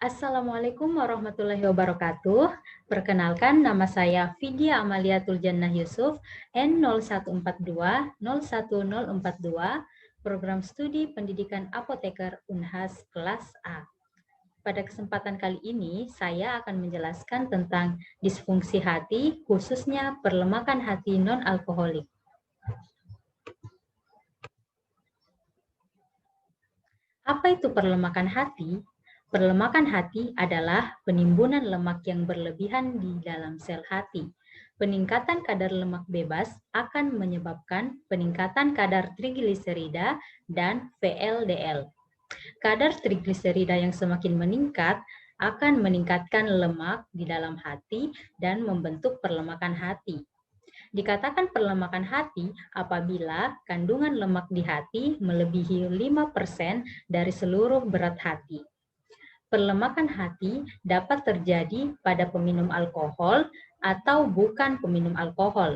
Assalamualaikum warahmatullahi wabarakatuh. Perkenalkan, nama saya Vidya Amaliatul Jannah Yusuf, N0142-01042, Program Studi Pendidikan Apoteker Unhas kelas A. Pada kesempatan kali ini, saya akan menjelaskan tentang disfungsi hati, khususnya perlemakan hati non-alkoholik. Apa itu perlemakan hati? Perlemakan hati adalah penimbunan lemak yang berlebihan di dalam sel hati. Peningkatan kadar lemak bebas akan menyebabkan peningkatan kadar trigliserida dan VLDL. Kadar trigliserida yang semakin meningkat akan meningkatkan lemak di dalam hati dan membentuk perlemakan hati. Dikatakan perlemakan hati apabila kandungan lemak di hati melebihi 5% dari seluruh berat hati. Perlemakan hati dapat terjadi pada peminum alkohol atau bukan peminum alkohol.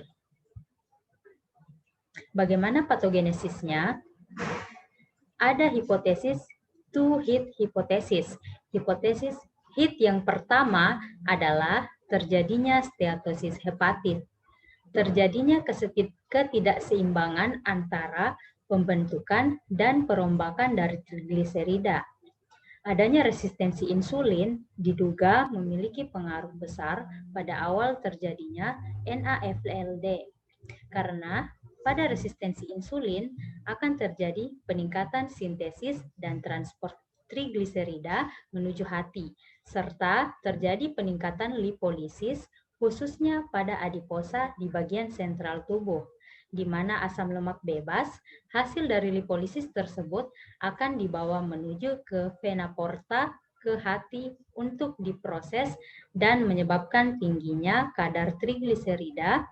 Bagaimana patogenesisnya? Ada hipotesis two-hit hipotesis. Hipotesis hit yang pertama adalah terjadinya steatosis hepatit. Terjadinya ketidakseimbangan antara pembentukan dan perombakan dari trigliserida. Adanya resistensi insulin diduga memiliki pengaruh besar pada awal terjadinya NAFLD. Karena pada resistensi insulin akan terjadi peningkatan sintesis dan transport trigliserida menuju hati, serta terjadi peningkatan lipolisis khususnya pada adiposa di bagian sentral tubuh, di mana asam lemak bebas hasil dari lipolisis tersebut akan dibawa menuju ke vena porta ke hati untuk diproses dan menyebabkan tingginya kadar trigliserida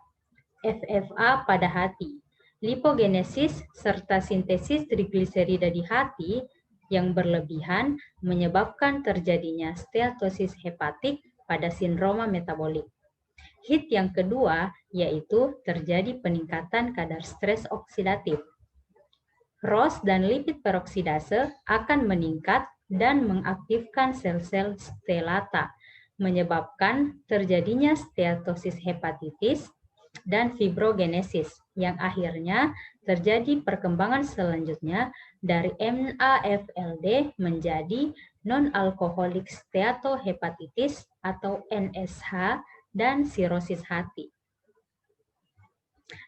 FFA pada hati. Lipogenesis serta sintesis trigliserida di hati yang berlebihan menyebabkan terjadinya steatosis hepatik pada sindroma metabolik. Hit yang kedua yaitu terjadi peningkatan kadar stres oksidatif. ROS dan lipid peroksidase akan meningkat dan mengaktifkan sel-sel stelata, menyebabkan terjadinya steatosis hepatitis dan fibrogenesis, yang akhirnya terjadi perkembangan selanjutnya dari NAFLD menjadi non-alkoholik steatohepatitis atau NSH dan sirosis hati.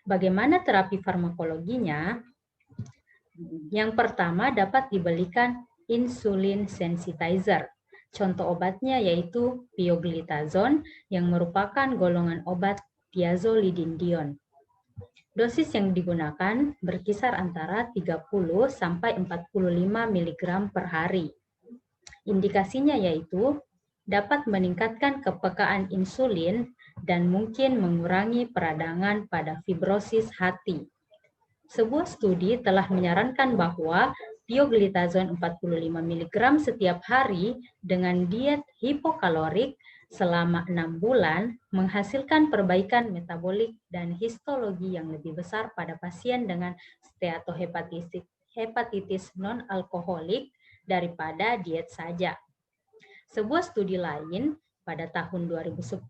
Bagaimana terapi farmakologinya? Yang pertama dapat diberikan insulin sensitizer. Contoh obatnya yaitu pioglitazone yang merupakan golongan obat thiazolidinedione. Dosis yang digunakan berkisar antara 30 sampai 45 mg per hari. Indikasinya yaitu dapat meningkatkan kepekaan insulin dan mungkin mengurangi peradangan pada fibrosis hati. Sebuah studi telah menyarankan bahwa pioglitazone 45 mg setiap hari dengan diet hipokalorik selama 6 bulan menghasilkan perbaikan metabolik dan histologi yang lebih besar pada pasien dengan steatohepatitis non-alkoholik daripada diet saja. Sebuah studi lain pada tahun 2010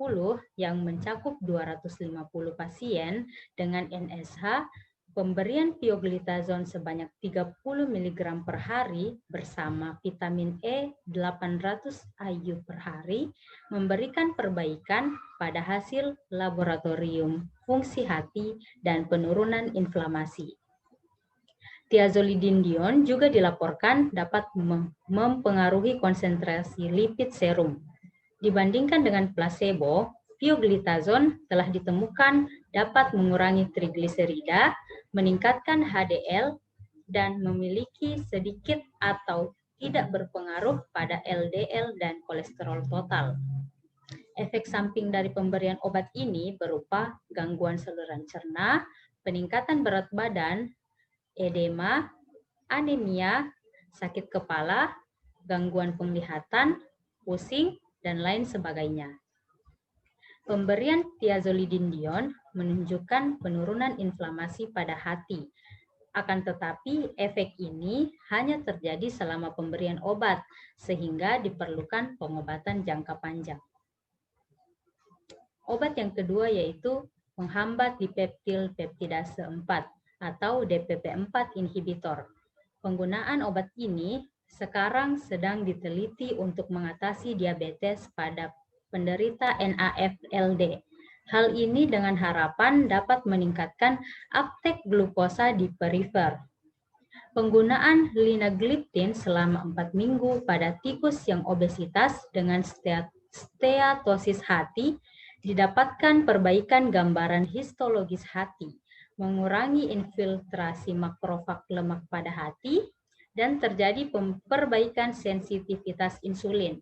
yang mencakup 250 pasien dengan NSH, pemberian pioglitazone sebanyak 30 mg per hari bersama vitamin E 800 IU per hari memberikan perbaikan pada hasil laboratorium fungsi hati dan penurunan inflamasi. Thiazolidinedione juga dilaporkan dapat mempengaruhi konsentrasi lipid serum. Dibandingkan dengan placebo, pioglitazone telah ditemukan dapat mengurangi trigliserida, meningkatkan HDL, dan memiliki sedikit atau tidak berpengaruh pada LDL dan kolesterol total. Efek samping dari pemberian obat ini berupa gangguan saluran cerna, peningkatan berat badan, edema, anemia, sakit kepala, gangguan penglihatan, pusing, dan lain sebagainya. Pemberian thiazolidinedione menunjukkan penurunan inflamasi pada hati. Akan tetapi, efek ini hanya terjadi selama pemberian obat, sehingga diperlukan pengobatan jangka panjang. Obat yang kedua yaitu penghambat dipeptil peptidase 4 atau DPP4 inhibitor. Penggunaan obat ini sekarang sedang diteliti untuk mengatasi diabetes pada penderita NAFLD. Hal ini dengan harapan dapat meningkatkan uptake glukosa di perifer. Penggunaan linagliptin selama 4 minggu pada tikus yang obesitas dengan steatosis hati didapatkan perbaikan gambaran histologis hati, mengurangi infiltrasi makrofag lemak pada hati, dan terjadi perbaikan sensitivitas insulin.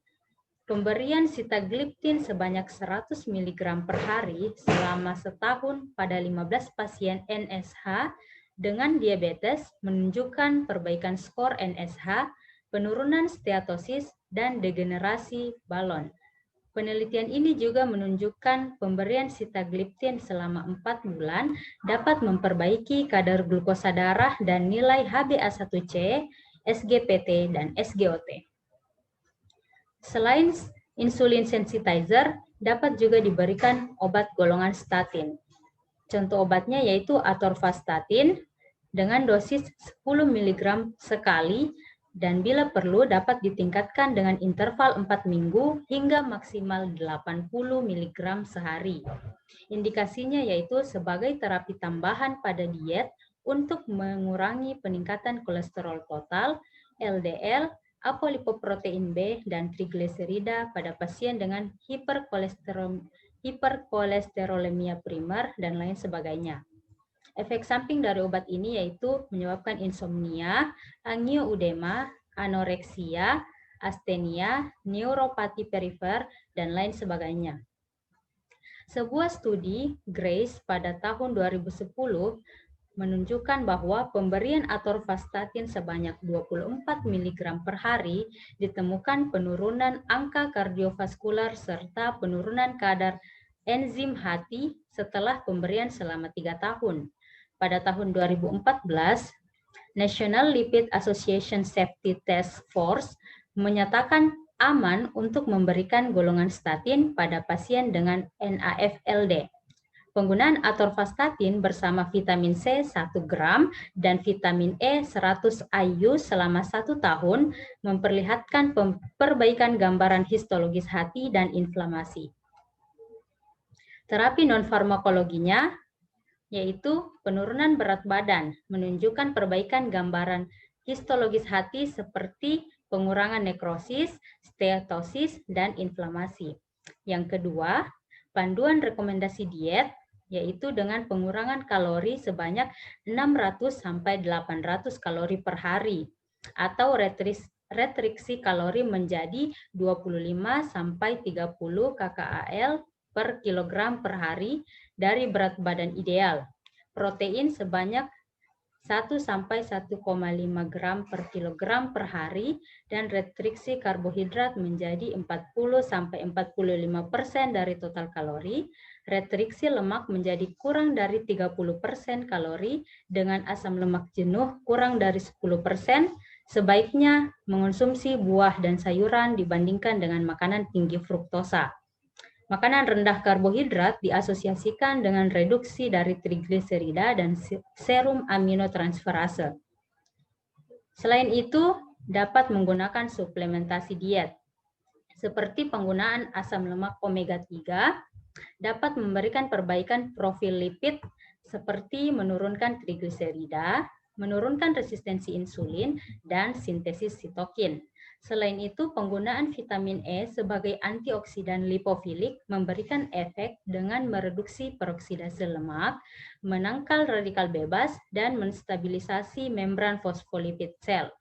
Pemberian sitagliptin sebanyak 100 mg per hari selama setahun pada 15 pasien NSH dengan diabetes menunjukkan perbaikan skor NSH, penurunan steatosis, dan degenerasi balon. Penelitian ini juga menunjukkan pemberian sitagliptin selama 4 bulan dapat memperbaiki kadar glukosa darah dan nilai HbA1c, SGPT, dan SGOT. Selain insulin sensitizer, dapat juga diberikan obat golongan statin. Contoh obatnya yaitu atorvastatin dengan dosis 10 mg sekali dan bila perlu dapat ditingkatkan dengan interval 4 minggu hingga maksimal 80 mg sehari. Indikasinya yaitu sebagai terapi tambahan pada diet untuk mengurangi peningkatan kolesterol total, LDL, apolipoprotein B, dan trigliserida pada pasien dengan hiperkolesterolemia primer, dan lain sebagainya. Efek samping dari obat ini yaitu menyebabkan insomnia, angioedema, anoreksia, astenia, neuropati perifer, dan lain sebagainya. Sebuah studi GRACE pada tahun 2010 menunjukkan bahwa pemberian atorvastatin sebanyak 24 mg per hari ditemukan penurunan angka kardiovaskular serta penurunan kadar enzim hati setelah pemberian selama 3 tahun. Pada tahun 2014, National Lipid Association Safety Task Force menyatakan aman untuk memberikan golongan statin pada pasien dengan NAFLD. Penggunaan atorvastatin bersama vitamin C 1 gram dan vitamin E 100 IU selama 1 tahun memperlihatkan perbaikan gambaran histologis hati dan inflamasi. Terapi non-farmakologinya yaitu penurunan berat badan, menunjukkan perbaikan gambaran histologis hati seperti pengurangan nekrosis, steatosis, dan inflamasi. Yang kedua, panduan rekomendasi diet, yaitu dengan pengurangan kalori sebanyak 600-800 kalori per hari, atau restriksi kalori menjadi 25-30 kcal per kilogram per hari dari berat badan ideal. Protein sebanyak 1-1,5 gram per kilogram per hari dan restriksi karbohidrat menjadi 40-45% dari total kalori. Restriksi lemak menjadi kurang dari 30% kalori dengan asam lemak jenuh kurang dari 10%. Sebaiknya mengonsumsi buah dan sayuran dibandingkan dengan makanan tinggi fruktosa. Makanan rendah karbohidrat diasosiasikan dengan reduksi dari trigliserida dan serum aminotransferase. Selain itu, dapat menggunakan suplementasi diet, seperti penggunaan asam lemak omega 3, dapat memberikan perbaikan profil lipid seperti menurunkan trigliserida, menurunkan resistensi insulin, dan sintesis sitokin. Selain itu, penggunaan vitamin E sebagai antioksidan lipofilik memberikan efek dengan mereduksi peroksidase lemak, menangkal radikal bebas, dan menstabilisasi membran fosfolipid sel.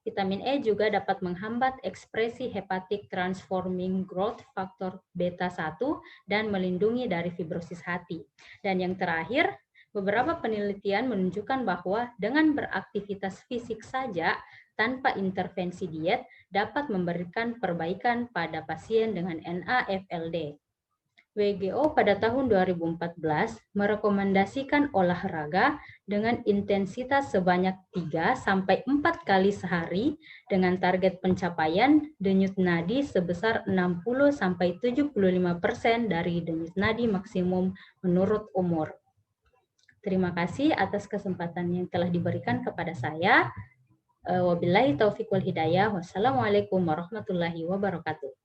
Vitamin E juga dapat menghambat ekspresi hepatic transforming growth factor beta 1 dan melindungi dari fibrosis hati. Dan yang terakhir, beberapa penelitian menunjukkan bahwa dengan beraktivitas fisik saja tanpa intervensi diet dapat memberikan perbaikan pada pasien dengan NAFLD. WGO pada tahun 2014 merekomendasikan olahraga dengan intensitas sebanyak 3-4 kali sehari dengan target pencapaian denyut nadi sebesar 60-75% dari denyut nadi maksimum menurut umur. Terima kasih atas kesempatan yang telah diberikan kepada saya. Wabillahi taufiq wal hidayah. Wassalamualaikum warahmatullahi wabarakatuh.